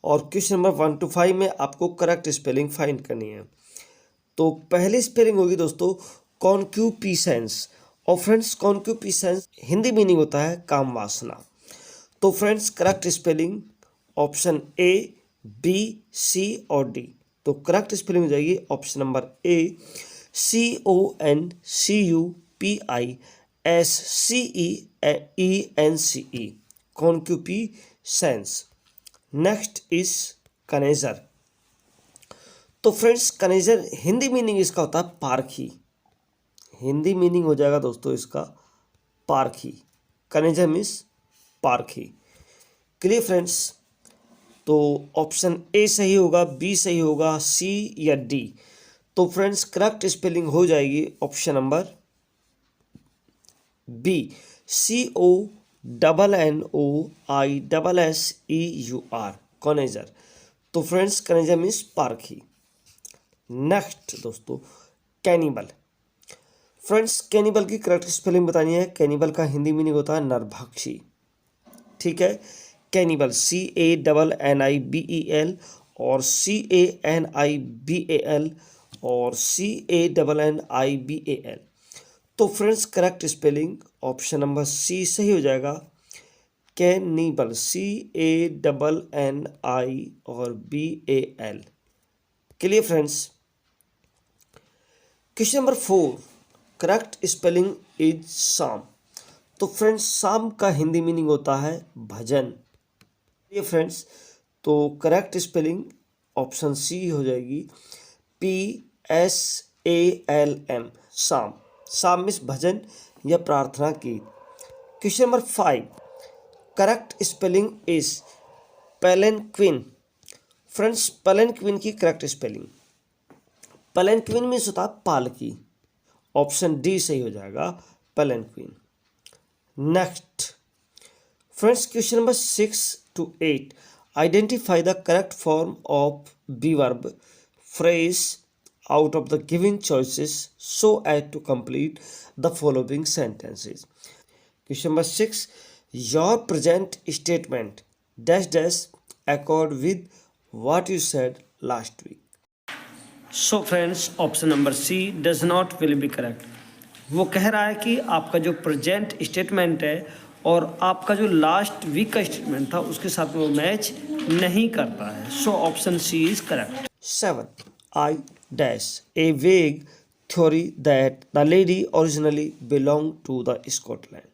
और question number 1 to 5 में आपको करेक्ट स्पेलिंग फाइंड करनी है। तो पहली स्पेलिंग होगी दोस्तों कॉन्क्यूपिसेंस। और फ्रेंड्स कॉन्क्यूपिसेंस हिंदी मीनिंग होता है काम वासना। तो friends correct spelling option A, B, C और डी। तो करेक्ट स्पेलिंग हो जाएगी option number A, CONCUPISCENCE, concupiscence. Next is connoisseur. तो फ्रेंड्स कनेजर हिंदी मीनिंग इसका होता है पारखी। हिंदी मीनिंग हो जाएगा दोस्तों इसका पारखी। कनेजर मीन्स पारखी। Clear friends? तो ऑप्शन ए सही होगा, बी सही होगा, सी या डी। तो फ्रेंड्स करेक्ट स्पेलिंग हो जाएगी ऑप्शन नंबर बी, CONNOISSEUR, कनेजर। तो फ्रेंड्स कनेजर मीन्स पारखी। नेक्स्ट दोस्तों कैनिबल। फ्रेंड्स कैनिबल की करेक्ट स्पेलिंग बतानी है। कैनिबल का हिंदी मीनिंग होता है नरभक्षी। ठीक है, कैनिबल CANNIBEL और CANIBAL और CANNIBAL। तो friends correct spelling option number C सही हो जाएगा, कैनिबल, CANNI और BAL। Clear friends? Question number 4, correct spelling is शाम। तो फ्रेंड्स शाम का हिंदी मीनिंग होता है भजन। ये फ्रेंड्स तो करेक्ट स्पेलिंग ऑप्शन सी हो जाएगी, PSALM, शाम। शाम मीन्स भजन या प्रार्थना की। Question number 5, correct spelling is palanquin. Friends palanquin की करेक्ट स्पेलिंग, पैलेंक्विन मीन्स होता है पालकी। ऑप्शन डी सही हो जाएगा, palanquin. Next friends question number 6 to 8, identify the correct form of be verb phrase out of the given choices so as to complete the following sentences. Question number 6, your present statement dash dash accord with what you said last week. So friends option number C does not will be correct. वो कह रहा है कि आपका जो present statement है और आपका जो लास्ट वीक का स्टेटमेंट था उसके साथ वो मैच नहीं करता है। So option C is correct. 7, I dash a vague theory that the lady originally belonged to the Scotland.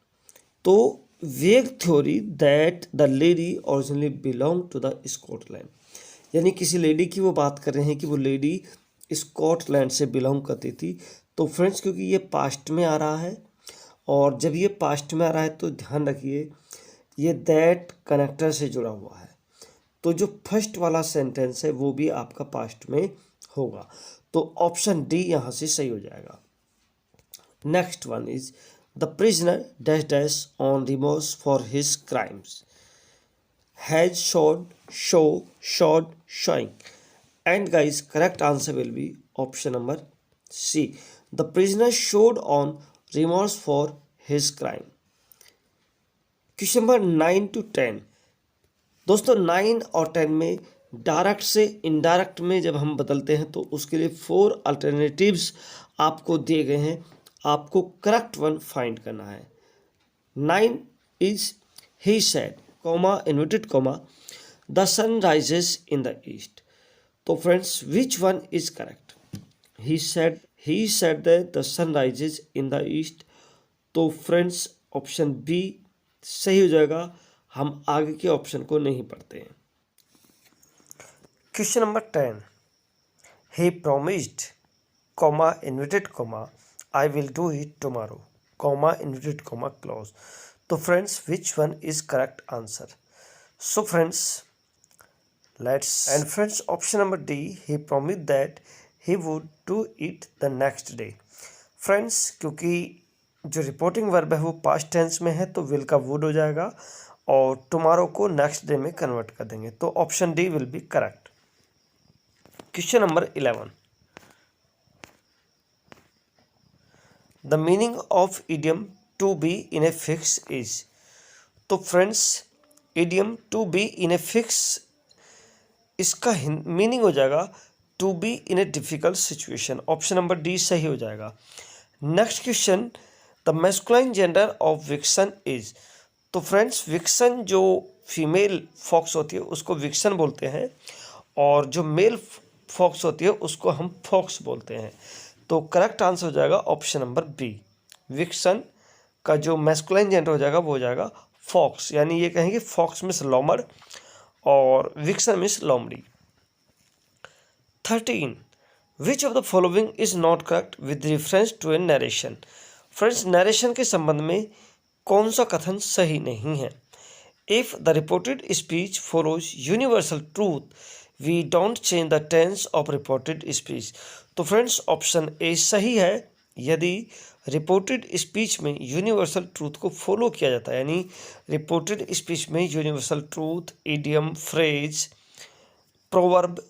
तो vague theory that the lady originally belong to the Scotland, यानी किसी लेडी की वो बात कर रहे हैं कि वो लेडी स्कॉटलैंड से बिलोंग करती थी। तो फ्रेंड्स क्योंकि ये पास्ट में आ रहा है और जब ये पास्ट में आ रहा है तो ध्यान रखिए ये दैट कनेक्टर से जुड़ा हुआ है। तो जो फर्स्ट वाला सेंटेंस है वो भी आपका पास्ट में होगा। तो ऑप्शन डी यहाँ से सही हो जाएगा। Next one is the prisoner dash dash on remorse for his crimes has showed show showed showing. And guys correct answer will be option number C, the prisoner showed on remorse for his crime. Question number 9 to 10, दोस्तों 9 और 10 में direct से indirect में जब हम बदलते हैं तो उसके लिए 4 अल्टरनेटिव्स आपको दिए गए हैं। आपको करेक्ट वन फाइंड करना है। 9 is he said comma inverted comma the sun rises in the east. तो friends which one is correct? He said that the sun rises in the east. तो फ्रेंड्स ऑप्शन बी सही हो जाएगा। हम आगे के ऑप्शन को नहीं पढ़ते हैं। Question number 10, he promised comma inverted comma I will do it tomorrow comma inverted comma clause. तो friends which one is correct answer? So friends let's, and friends option number D, he promised that he would do it the next day. friends क्योंकि जो reporting verb है वो past tense में है तो will का would हो जाएगा और टुमारो को नेक्स्ट डे में कन्वर्ट कर देंगे। तो option D will be correct. Question number 11, the meaning of idiom to be in a fix is. तो friends idiom to be in a fix इसका मीनिंग हो जाएगा to be in a difficult situation. Option number D सही हो जाएगा। Next question, the masculine gender of vixen is. तो friends vixen जो female fox होती है उसको विक्सन बोलते हैं, और जो मेल फॉक्स होती है उसको हम फॉक्स बोलते हैं। तो करेक्ट आंसर हो जाएगा ऑप्शन नंबर बी। विक्सन का जो मैस्कुलाइन जेंडर हो जाएगा वो हो जाएगा फॉक्स, यानी ये कहेंगे फॉक्स मीन्स लॉमर और विक्सन मीन्स लोमड़ी। 13. Which of the following is not correct with reference to a narration. Friends narration के संबंध में कौन सा कथन सही नहीं है। If the reported speech follows universal truth we don't change the tense of reported speech. तो फ्रेंड्स ऑप्शन ए सही है। यदि रिपोर्टेड स्पीच में यूनिवर्सल ट्रूथ को फॉलो किया जाता है, यानी रिपोर्टेड स्पीच में universal truth, idiom, phrase, proverb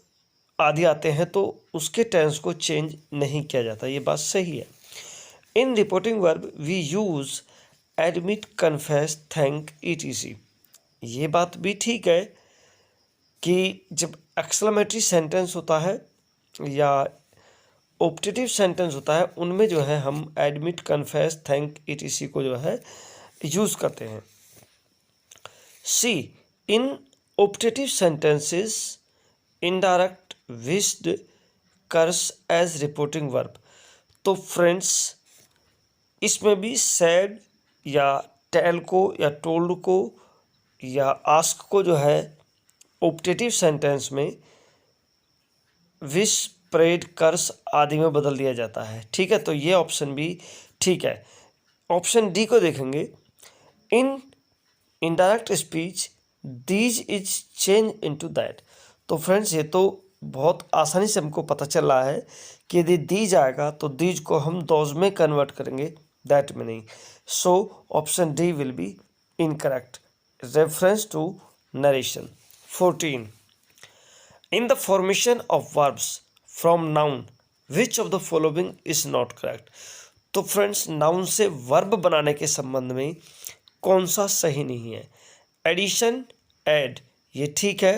आदि आते हैं तो उसके टेंस को चेंज नहीं किया जाता, ये बात सही है। In reporting verb we use admit, confess, thank, ETC. ये बात भी ठीक है कि जब एक्सक्लेमेटरी सेंटेंस होता है या ऑप्टेटिव सेंटेंस होता है उनमें जो है हम एडमिट, कन्फेस, थैंक, ईटीसी को जो है यूज़ करते हैं। सी, इन ऑप्टेटिव सेंटेंसेस इनडायरेक्ट, विश्ड, कर्स एज रिपोर्टिंग वर्ब। तो फ्रेंड्स इसमें भी सैड या टेल को या टोल्ड को या आस्क को जो है ऑप्टेटिव सेंटेंस में विश, प्रेड, कर्स आदि में बदल दिया जाता है। ठीक है, तो ये ऑप्शन भी ठीक है। ऑप्शन डी को देखेंगे, in indirect speech these is change into that. तो फ्रेंड्स ये तो बहुत आसानी से हमको पता चल रहा है कि यदि दीज आएगा तो दीज को हम दोज में कन्वर्ट करेंगे, दैट में नहीं। So option D will be incorrect. Reference to narration. 14. In the formation of verbs from noun, which of the following is not correct? तो फ्रेंड्स नाउन से वर्ब बनाने के संबंध में कौन सा सही नहीं है। एडिशन, ऐड, ये ठीक है।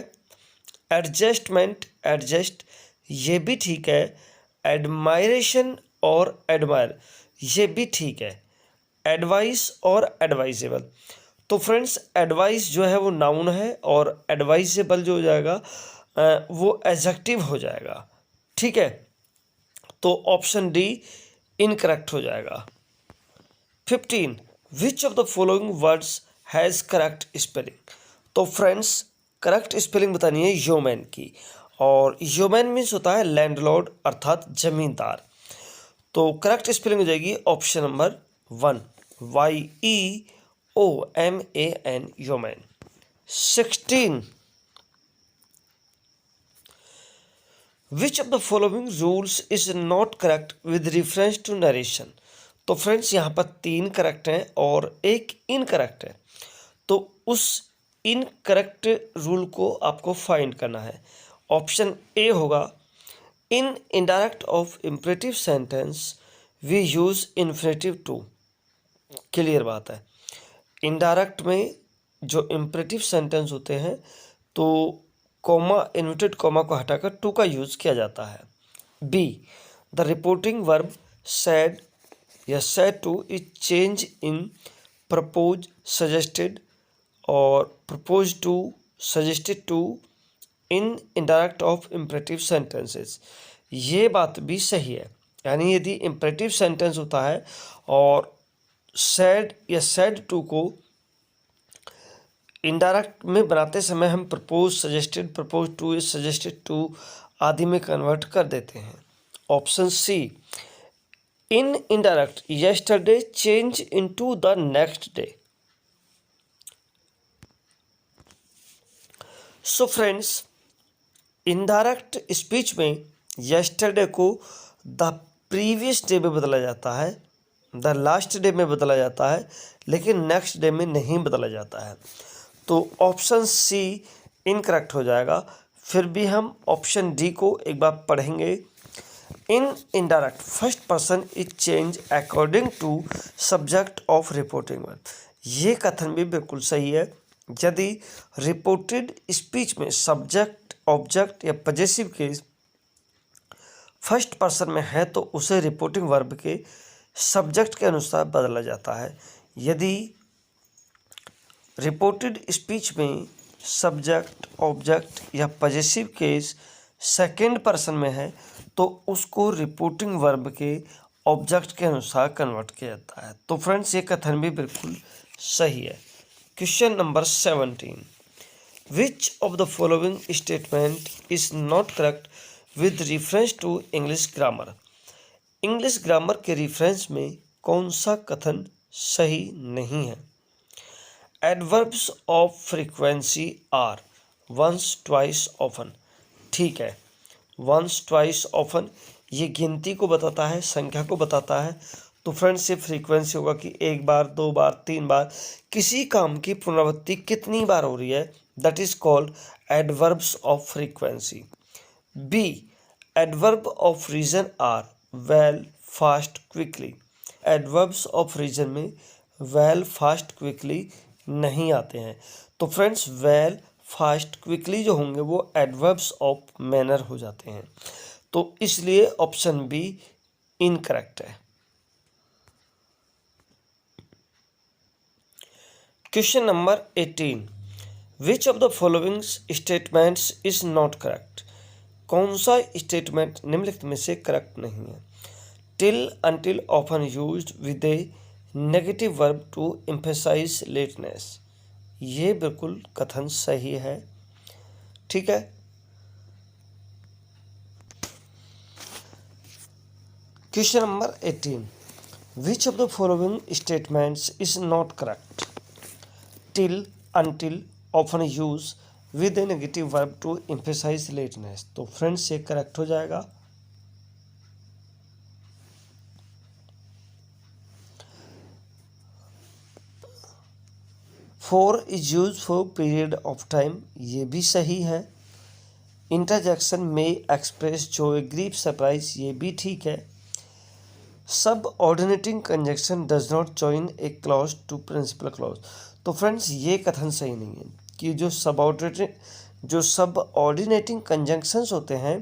एडजस्टमेंट, एडजस्ट, ये भी ठीक है। एडमायरेशन और एडमायर, ये भी ठीक है। एडवाइस और एडवाइजेबल, तो फ्रेंड्स एडवाइस जो है वो नाउन है और एडवाइजेबल जो हो जाएगा वो एडजेक्टिव हो जाएगा। ठीक है, तो ऑप्शन डी इनकरेक्ट हो जाएगा। 15. विच of the following words has correct spelling. तो फ्रेंड्स करेक्ट स्पेलिंग बतानी है योमैन की, और योमैन मीन्स होता है लैंडलॉर्ड अर्थात जमींदार। तो करेक्ट स्पेलिंग हो जाएगी option number 1, YEOMAN, yeoman. 16. Which of the following rules is not correct with reference to narration. तो फ्रेंड्स यहाँ पर 3 करेक्ट हैं और एक इनकरेक्ट है, तो उस इनकरेक्ट रूल को आपको फाइंड करना है। ऑप्शन ए होगा, in indirect of imperative sentence we use infinitive to. Clear बात है, इनडायरेक्ट में जो इम्परेटिव सेंटेंस होते हैं तो कॉमा, इन्वर्टेड कॉमा को हटाकर टू का यूज़ किया जाता है। B, the reporting verb said या said to is change in propose, suggested और propose to, suggested to in indirect of imperative sentences. ये बात भी सही है, यानी यदि इम्परेटिव सेंटेंस होता है और सैड या सैड टू को इनडायरेक्ट में बनाते समय हम propose, suggested, propose to, suggested to आदि में कन्वर्ट कर देते हैं। Option C, in indirect yesterday change into the next day. So friends indirect speech में यस्टरडे को द प्रीवियस डे में बदला जाता है, द लास्ट डे में बदला जाता है, लेकिन नेक्स्ट डे में नहीं बदला जाता है। तो ऑप्शन सी इनकरेक्ट हो जाएगा। फिर भी हम ऑप्शन डी को एक बार पढ़ेंगे। In indirect first person is change according to subject of reporting verb. ये कथन भी बिल्कुल सही है। यदि रिपोर्टेड स्पीच में सब्जेक्ट ऑब्जेक्ट या पजेसिव केस फर्स्ट पर्सन में है तो उसे रिपोर्टिंग वर्ब के सब्जेक्ट के अनुसार बदला जाता है। यदि रिपोर्टेड स्पीच में सब्जेक्ट, ऑब्जेक्ट या पजेसिव केस सेकेंड पर्सन में है तो उसको रिपोर्टिंग वर्ब के ऑब्जेक्ट के अनुसार कन्वर्ट किया जाता है। तो फ्रेंड्स, ये कथन भी बिल्कुल सही है। Question number 17, which of the following statement is not correct with reference to English grammar. English grammar के रेफरेंस में कौन सा कथन सही नहीं है। Adverbs of frequency are once, twice, often. ठीक है, वंस, ट्वाइस, ऑफन ये गिनती को बताता है, संख्या को बताता है। तो फ्रेंड्स, ये फ्रीक्वेंसी होगा कि एक बार, दो बार, तीन बार, किसी काम की पुनरावृत्ति कितनी बार हो रही है, that is called adverbs of frequency. B, adverb of reason are well, fast, quickly. Adverbs of reason में वेल, फास्ट, क्विकली नहीं आते हैं। तो फ्रेंड्स, वेल, फास्ट, क्विकली जो होंगे वो एडवर्ब्स ऑफ मैनर हो जाते हैं। तो इसलिए ऑप्शन बी इनकरेक्ट है। Question number 18, which of the following statements is not correct. कौन सा स्टेटमेंट निम्नलिखित में से करेक्ट नहीं है। Till, until often used with a negative verb to emphasise lateness. ये बिल्कुल कथन सही है। ठीक है। Question number 18, which of the following statements is not correct. Till, until often use with a negative verb to emphasise lateness. तो friends, ये correct हो जाएगा। For is use for period of time, ये भी सही है। इंटरजेक्शन में express Joy, grief, surprise, ये भी ठीक है। Subordinating conjunction does not join a clause to principal clause. तो फ्रेंड्स, ये कथन सही नहीं है कि जो सब ऑर्डिनेटिंग कंजंक्शंस होते हैं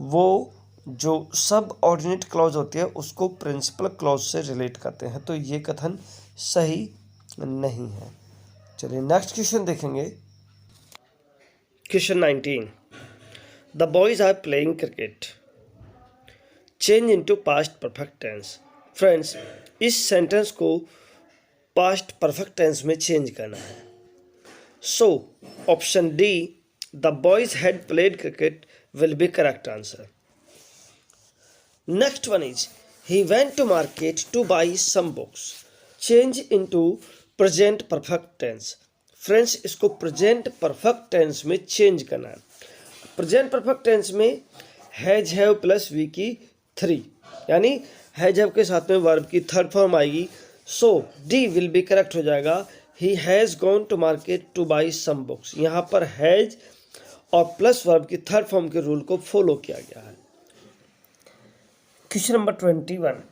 वो जो सब ऑर्डिनेट क्लॉज होती है उसको प्रिंसिपल क्लॉज से रिलेट करते हैं। तो ये कथन सही नहीं है। चलिए नेक्स्ट क्वेश्चन देखेंगे। Question 19, the boys are playing cricket. Change into past perfect tense. Friends, इस सेंटेंस को पास्ट परफेक्ट टेंस में चेंज करना है। So option D, the boys had played cricket, will be correct answer. Next one is he went to market to buy some books. Change into present perfect tense. Friends, इसको present perfect tense में change करना है। Present perfect tense में has, have plus we की 3, यानी has, have के साथ में वर्ब की थर्ड फॉर्म आएगी। So D will be correct हो जाएगा। He has gone to market to buy some books. यहाँ पर हैज और प्लस वर्ब की थर्ड फॉर्म के रूल को फॉलो किया गया है। Question number 21,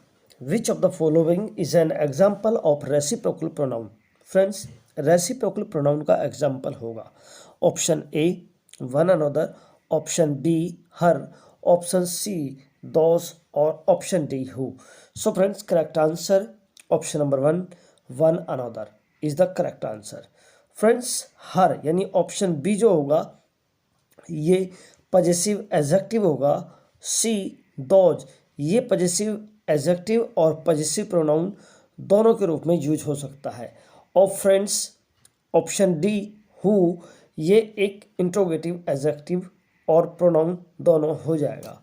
which of the following is an example of reciprocal pronoun. Friends, reciprocal pronoun का एग्जाम्पल होगा option A one another, option B her, option C those और option D who. So friends, correct answer option number 1 one another is the correct answer. Friends, her यानी option B जो होगा ये possessive adjective होगा। C those ये possessive adjective और possessive pronoun दोनों के रूप में यूज हो सकता है। और फ्रेंड्स, ऑप्शन डी हु ये एक इंट्रोगेटिव एडजेक्टिव और प्रोनाउन दोनों हो जाएगा।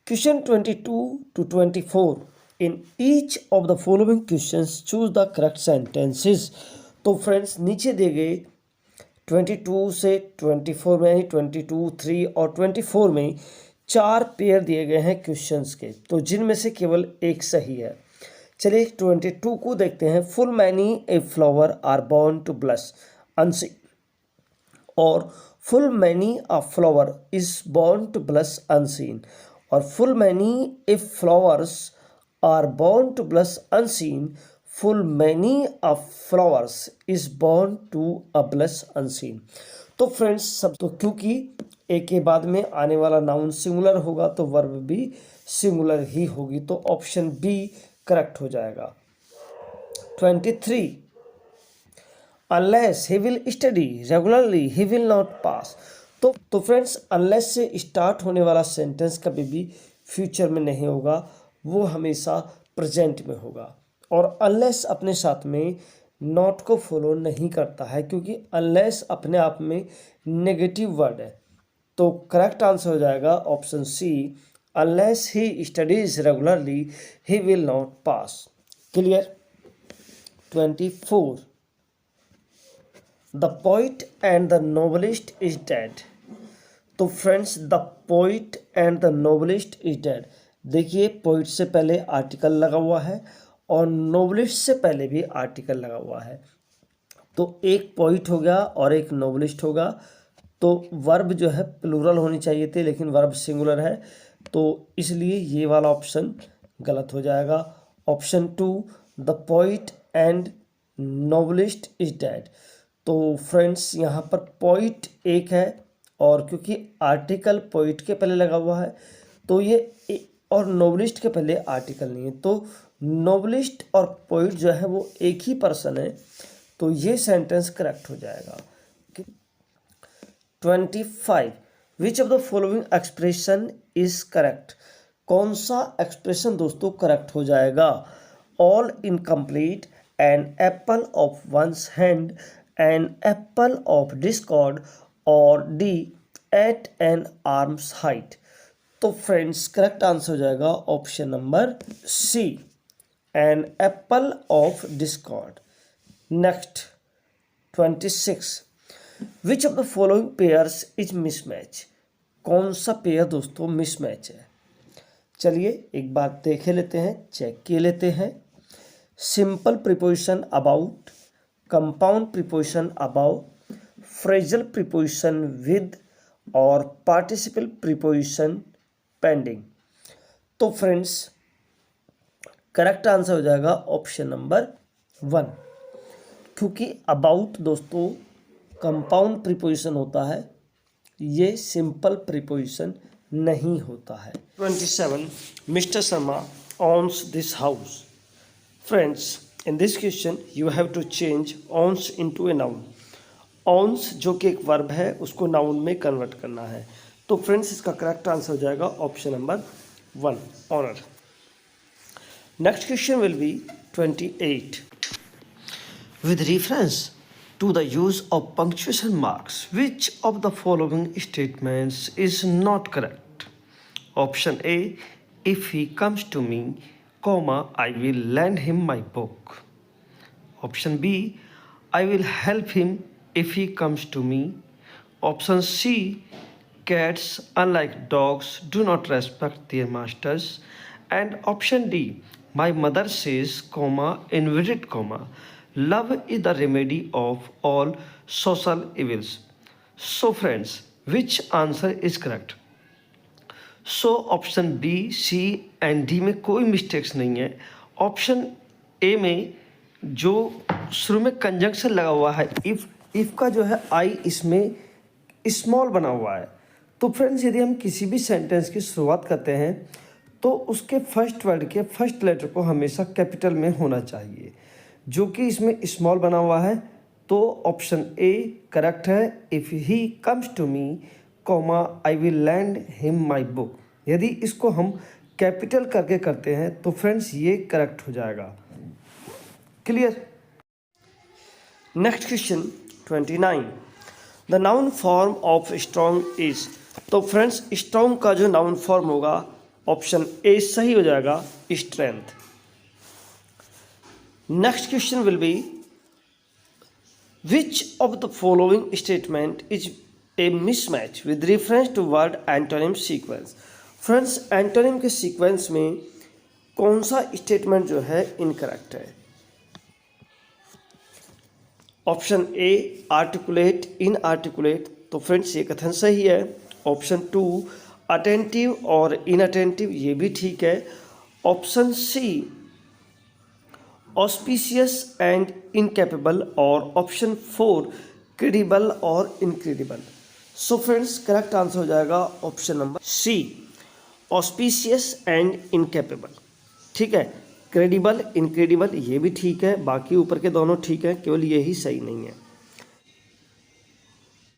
Question 22 to 24, in each of the following questions choose the correct sentences. तो फ्रेंड्स, नीचे दिए गए 22 से 24 में यानी 22, 3 और 24 में 4 पेयर दिए गए हैं क्वेश्चंस के, तो जिनमें से केवल एक सही है। चलिए 22 को देखते हैं। Full many a flower are born to blush unseen, और full many a flower is born to blush unseen, और full many if flowers are born to blush unseen, full many of flowers is born to a blush unseen. तो friends सब तो क्योंकि एक के बाद में आने वाला नाउन सिंगुलर होगा तो वर्ब भी सिंगुलर ही होगी, तो ऑप्शन बी करेक्ट हो जाएगा। 23 unless he will study regularly he will not पास। तो फ्रेंड्स अनलेस से स्टार्ट होने वाला सेंटेंस कभी भी फ्यूचर में नहीं होगा, वो हमेशा प्रेजेंट में होगा। और अनलेस अपने साथ में नॉट को फॉलो नहीं करता है, क्योंकि अनलेस अपने आप में नेगेटिव वर्ड है। तो करेक्ट आंसर हो जाएगा option C, unless he studies regularly he will not pass. Clear. 24 the poet and the novelist is dead. तो friends the poet and the novelist is dead, देखिए poet से पहले article लगा हुआ है और नोवेलिस्ट से पहले भी आर्टिकल लगा हुआ है, तो एक पोइट हो गया और एक नोवेलिस्ट होगा। तो वर्ब जो है प्लूरल होनी चाहिए थी, लेकिन वर्ब सिंगुलर है, तो इसलिए ये वाला ऑप्शन गलत हो जाएगा। Option 2 the poet and novelist is dead. तो फ्रेंड्स यहाँ पर पोइट एक है, और क्योंकि आर्टिकल पोइट के पहले लगा हुआ है तो ये और नोवेलिस्ट के पहले आर्टिकल नहीं है, तो नोवेलिस्ट और पोइट जो है वो एक ही पर्सन है, तो ये सेंटेंस करेक्ट हो जाएगा। 25 which of the following expression is correct. कौन सा एक्सप्रेशन दोस्तों करेक्ट हो जाएगा। All incomplete, an apple of one's hand, an apple of discord, और D at an arm's height. तो फ्रेंड्स करेक्ट आंसर हो जाएगा option number C, an apple of discord. Next 26 which of the following pairs is mismatch. कौन सा pair दोस्तों mismatch है। चलिए एक बार देख लेते हैं, चेक किए लेते हैं। Simple preposition about, compound preposition above, phrasal preposition with, और पार्टिसिपल प्रीपोजिशन पेंडिंग। तो फ्रेंड्स करेक्ट आंसर हो जाएगा ऑप्शन नंबर 1, क्योंकि अबाउट दोस्तों कंपाउंड प्रीपोजिशन होता है, ये सिंपल प्रीपोजिशन नहीं होता है। 27 mister Sharma owns this house। Friends, in this question you have to change owns into a noun। owns जो कि एक वर्ब है उसको नाउन में कन्वर्ट करना है, तो फ्रेंड्स इसका करेक्ट आंसर हो जाएगा option number 1, honour. Next question will be 28 with reference to the use of punctuation marks, which of the following statements is not correct? Option A, if he comes to me, comma, I will lend him my book. Option B, I will help him if he comes to me. Option C, cats, unlike dogs, do not respect their masters. And option D, my mother says, comma, inverted comma, love is the remedy of all social evils. So friends, which answer is correct? So option B, C and D में कोई mistakes नहीं है। Option ए में जो शुरू में conjunction लगा हुआ है इफ़ का जो है आई इसमें स्मॉल बना हुआ है, तो फ्रेंड्स यदि हम किसी भी सेंटेंस की शुरुआत करते हैं तो उसके फर्स्ट वर्ड के फर्स्ट लेटर को हमेशा कैपिटल में होना चाहिए, जो कि इसमें स्मॉल बना हुआ है, तो ऑप्शन ए करेक्ट है। If he comes to me, comma, I will lend him my book. यदि इसको हम कैपिटल करके करते हैं तो फ्रेंड्स ये करेक्ट हो जाएगा। Clear. Next question 29 the noun form of strong is. तो फ्रेंड्स स्ट्रॉन्ग का जो नाउन फॉर्म होगा ऑप्शन ए सही हो जाएगा, strength. Next question will be which of the following statement is a mismatch with reference to word antonym sequence. Friends antonym के sequence में कौन सा स्टेटमेंट जो है इनकरेक्ट है। Option A articulate, inarticulate, तो फ्रेंड्स ये कथन सही है। ऑप्शन 2 अटेंटिव और इनअटेंटिव, ये भी ठीक है। Option C auspicious and incapable, और ऑप्शन 4 क्रेडिबल और incredible. So friends correct answer हो जाएगा option number C, auspicious and incapable. ठीक है, क्रेडिबल इनक्रेडिबल ये भी ठीक है, बाकी ऊपर के दोनों ठीक है, केवल यही सही नहीं है।